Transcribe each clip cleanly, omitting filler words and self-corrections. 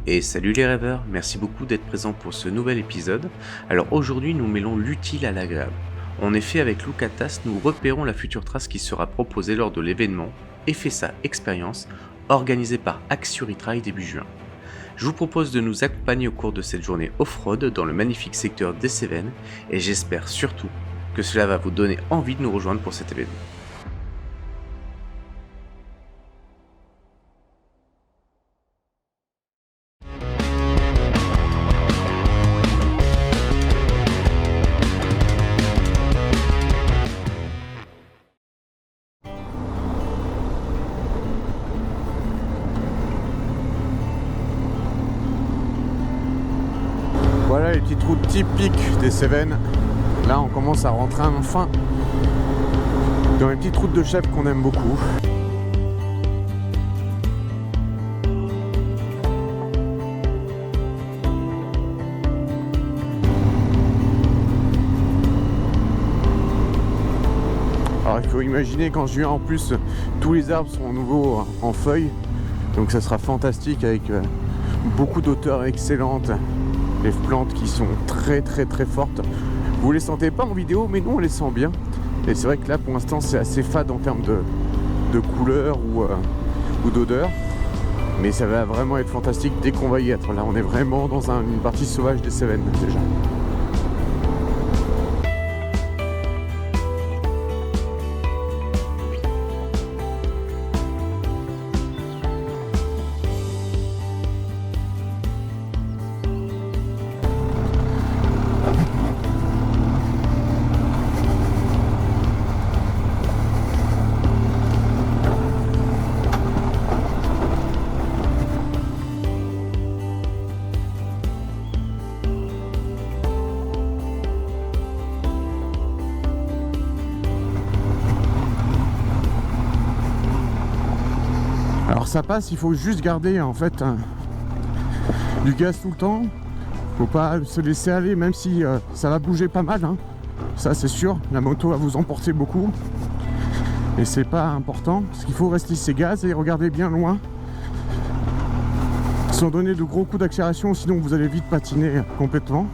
Et salut les rêveurs, merci beaucoup d'être présents pour ce nouvel épisode. Alors aujourd'hui nous mêlons l'utile à l'agréable. En effet avec Loukatas nous repérons la future trace qui sera proposée lors de l'événement EFESA Experience organisé par Axuritrail début juin. Je vous propose de nous accompagner au cours de cette journée off-road dans le magnifique secteur des Cévennes et j'espère surtout que cela va vous donner envie de nous rejoindre pour cet événement. Voilà les petites routes typiques des Cévennes. Là on commence à rentrer enfin dans les petites routes de chèvre qu'on aime beaucoup. Alors il faut imaginer qu'en juin en plus tous les arbres sont à nouveau en feuilles. Donc ça sera fantastique avec beaucoup d'hauteurs excellentes. Les plantes qui sont très fortes. Vous les sentez pas en vidéo, mais nous on les sent bien. Et c'est vrai que là pour l'instant c'est assez fade en termes de couleur ou d'odeur. Mais ça va vraiment être fantastique dès qu'on va y être. Là on est vraiment dans une partie sauvage des Cévennes déjà. Alors ça passe, il faut juste garder en fait du gaz tout le temps. Faut pas se laisser aller même si ça va bouger pas mal. Ça c'est sûr, la moto va vous emporter beaucoup. Et c'est pas important. Ce qu'il faut rester c'est gaz et regarder bien loin. Sans donner de gros coups d'accélération, sinon vous allez vite patiner complètement.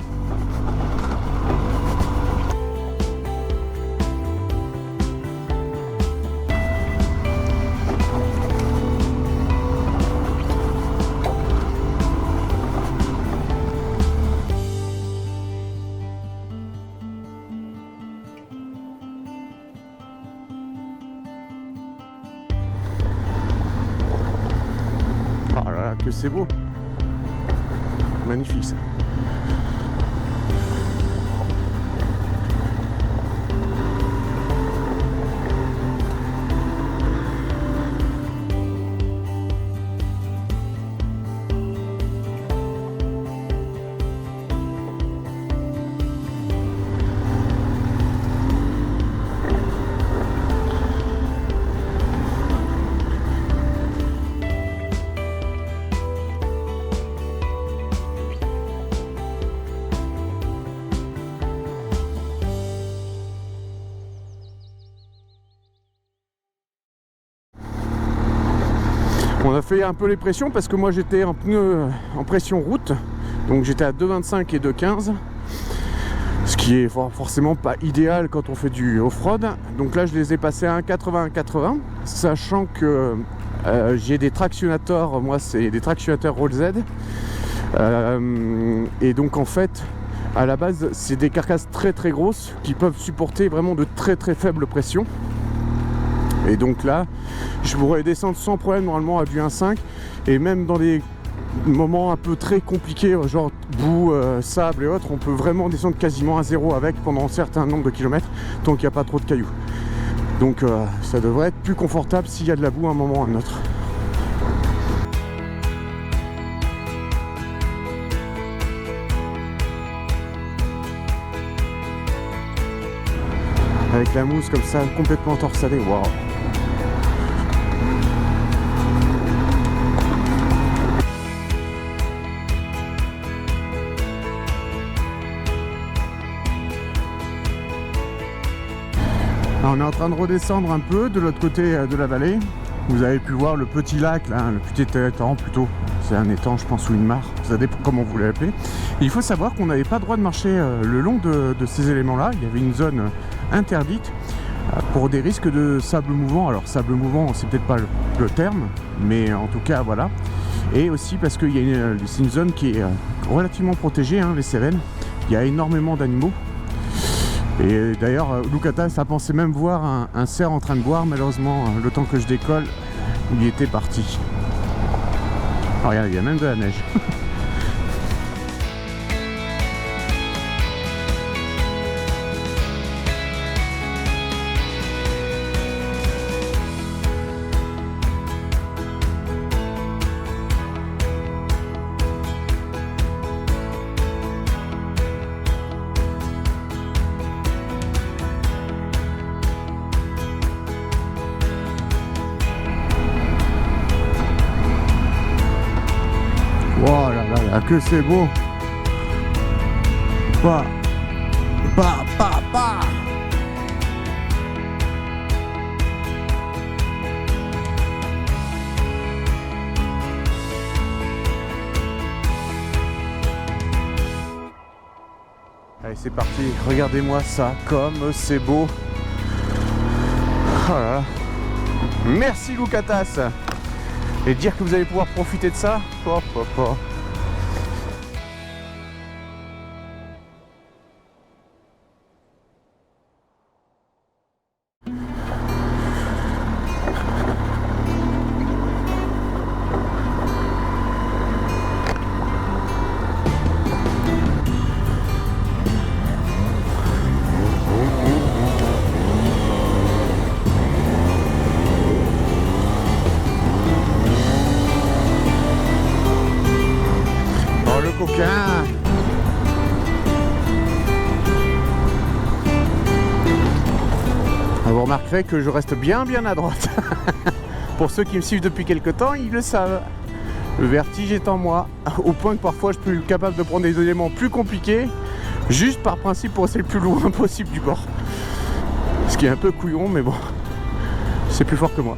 Oh là là, que c'est beau! Magnifique ça! On a fait un peu les pressions parce que moi j'étais en pneu en pression route, donc j'étais à 2,25 et 2,15, ce qui est forcément pas idéal quand on fait du off-road. Donc là je les ai passés à 1,80 80, sachant que j'ai des tractionnateurs, moi c'est des tractionnateurs Roll Z, et donc en fait à la base c'est des carcasses très grosses qui peuvent supporter vraiment de très faibles pressions. Et donc là, je pourrais descendre sans problème normalement à du 1,5 et même dans des moments un peu très compliqués, genre boue, sable et autres, on peut vraiment descendre quasiment à 0 avec pendant un certain nombre de kilomètres tant qu'il n'y a pas trop de cailloux. Donc ça devrait être plus confortable s'il y a de la boue à un moment ou à un autre. Avec la mousse comme ça, complètement torsadée, waouh! Alors on est en train de redescendre un peu de l'autre côté de la vallée vous avez pu voir le petit lac, là, le petit étang plutôt. C'est un étang, je pense, ou une mare, ça dépend comment vous l'appelez. Il faut savoir qu'on n'avait pas le droit de marcher le long de ces éléments-là. Il y avait une zone interdite pour des risques de sable mouvant. Alors sable mouvant, c'est peut-être pas le terme, mais en tout cas voilà. Et aussi parce que c'est une zone qui est relativement protégée, hein, les Cévennes. Il y a énormément d'animaux. Et d'ailleurs, Loukatas a pensé même voir un cerf en train de boire. Malheureusement, le temps que je décolle, il était parti. Oh, regarde, il y a même de la neige. Oh là là là, que c'est beau! Pas! Allez, c'est parti, regardez-moi ça, comme c'est beau! Oh là là. Merci Loukatas! Et dire que vous allez pouvoir profiter de ça, coquin. Vous remarquerez que je reste bien à droite. Pour ceux qui me suivent depuis quelques temps, ils le savent. Le vertige est en moi, au point que parfois je suis capable de prendre des éléments plus compliqués, juste par principe pour essayer le plus loin possible du bord. Ce qui est un peu couillon, mais bon, c'est plus fort que moi.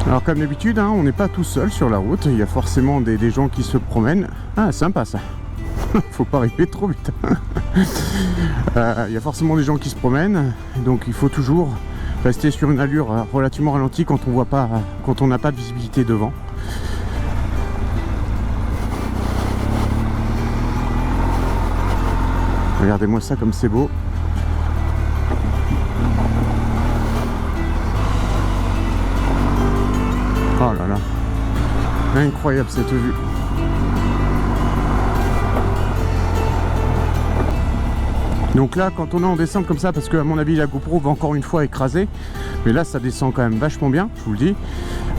Alors comme d'habitude, hein, on n'est pas tout seul sur la route, il y a forcément des gens qui se promènent. Ah, sympa ça. Faut pas arriver trop vite. Il y a forcément des gens qui se promènent, donc il faut toujours rester sur une allure relativement ralentie quand on voit pas, quand on n'a pas de visibilité devant. Regardez-moi ça comme c'est beau. Oh là là, incroyable cette vue. Donc là, quand on est en descente comme ça, parce que à mon avis la GoPro va encore une fois écraser, mais là ça descend quand même vachement bien, je vous le dis,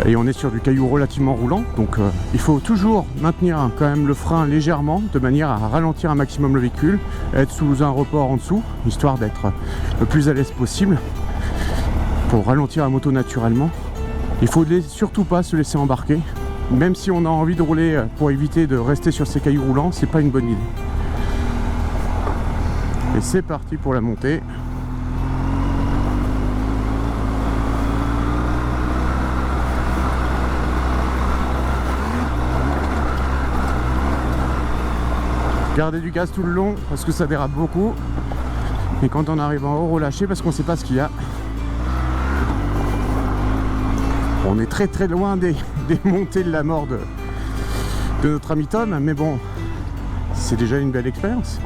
et on est sur du caillou relativement roulant, donc il faut toujours maintenir quand même le frein légèrement, de manière à ralentir un maximum le véhicule, être sous un report en dessous, histoire d'être le plus à l'aise possible, pour ralentir la moto naturellement. Il faut surtout pas se laisser embarquer, même si on a envie de rouler pour éviter de rester sur ces cailloux roulants, c'est pas une bonne idée. Et c'est parti pour la montée. Gardez du gaz tout le long parce que ça dérape beaucoup. Et quand on arrive en haut, relâchez parce qu'on ne sait pas ce qu'il y a. On est très loin des montées de la mort de notre ami Tom, mais bon, c'est déjà une belle expérience.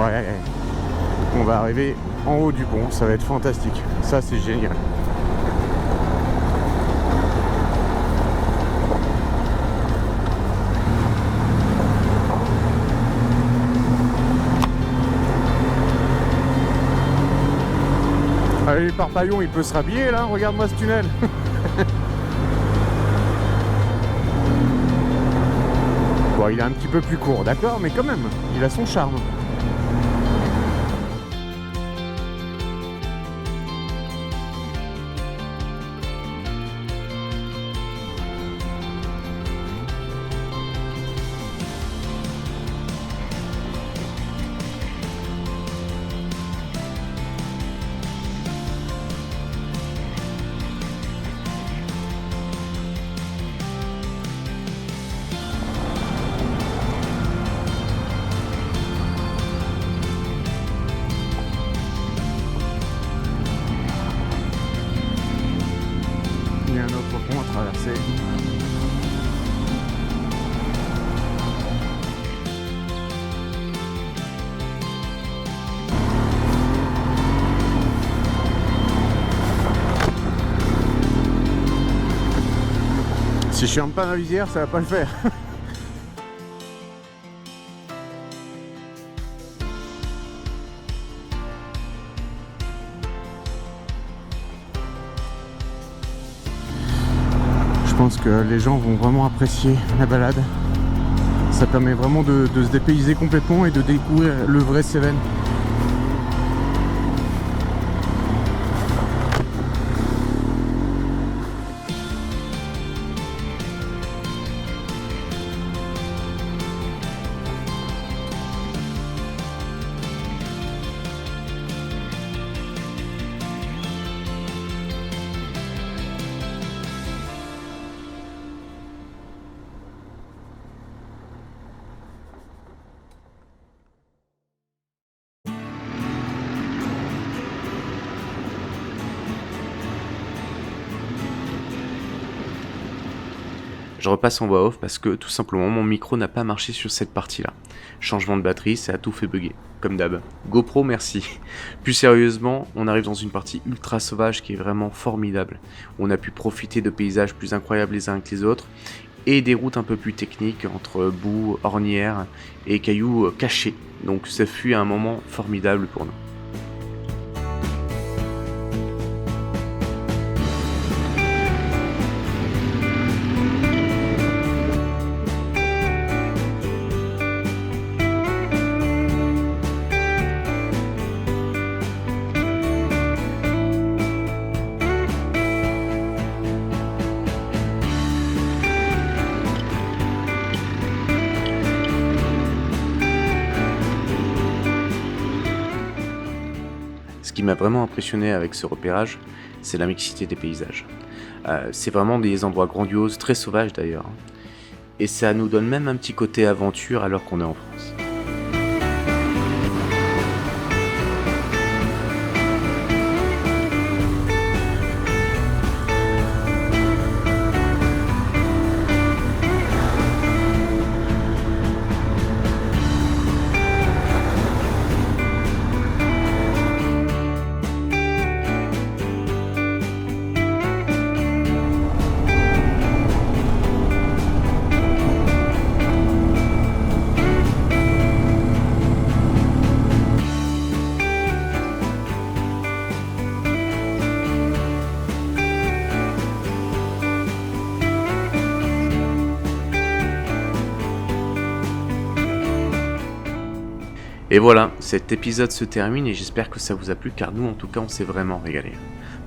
Ouais, on va arriver en haut du pont, ça va être fantastique, ça c'est génial. Allez, le parpaillon, il peut se rhabiller là, regarde-moi ce tunnel. Bon, il est un petit peu plus court, d'accord, mais quand même, il a son charme. Il y a un autre pont à traverser. Si je ferme pas ma visière, ça va pas le faire. Je pense que les gens vont vraiment apprécier la balade. Ça permet vraiment de se dépayser complètement et de découvrir le vrai Cévennes. Je repasse en voix off parce que tout simplement mon micro n'a pas marché sur cette partie-là. Changement de batterie, ça a tout fait bugger, comme d'hab. GoPro, merci. Plus sérieusement, on arrive dans une partie ultra sauvage qui est vraiment formidable. On a pu profiter de paysages plus incroyables les uns que les autres et des routes un peu plus techniques entre boue, ornières et cailloux cachés. Donc ça fut un moment formidable pour nous. Ce qui m'a vraiment impressionné avec ce repérage, c'est la mixité des paysages. C'est vraiment des endroits grandioses, très sauvages d'ailleurs. Et ça nous donne même un petit côté aventure alors qu'on est en France. Et voilà, cet épisode se termine et j'espère que ça vous a plu car nous en tout cas on s'est vraiment régalé.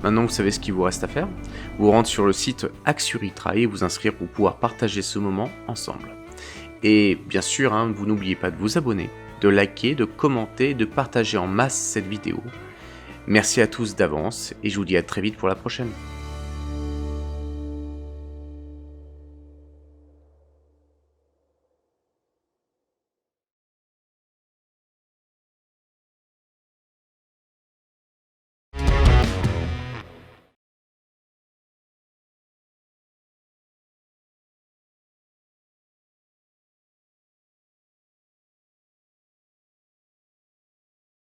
Maintenant vous savez ce qu'il vous reste à faire, vous rentrez sur le site Axuritrail et vous inscrire pour pouvoir partager ce moment ensemble. Et bien sûr, vous n'oubliez pas de vous abonner, de liker, de commenter, de partager en masse cette vidéo. Merci à tous d'avance et je vous dis à très vite pour la prochaine.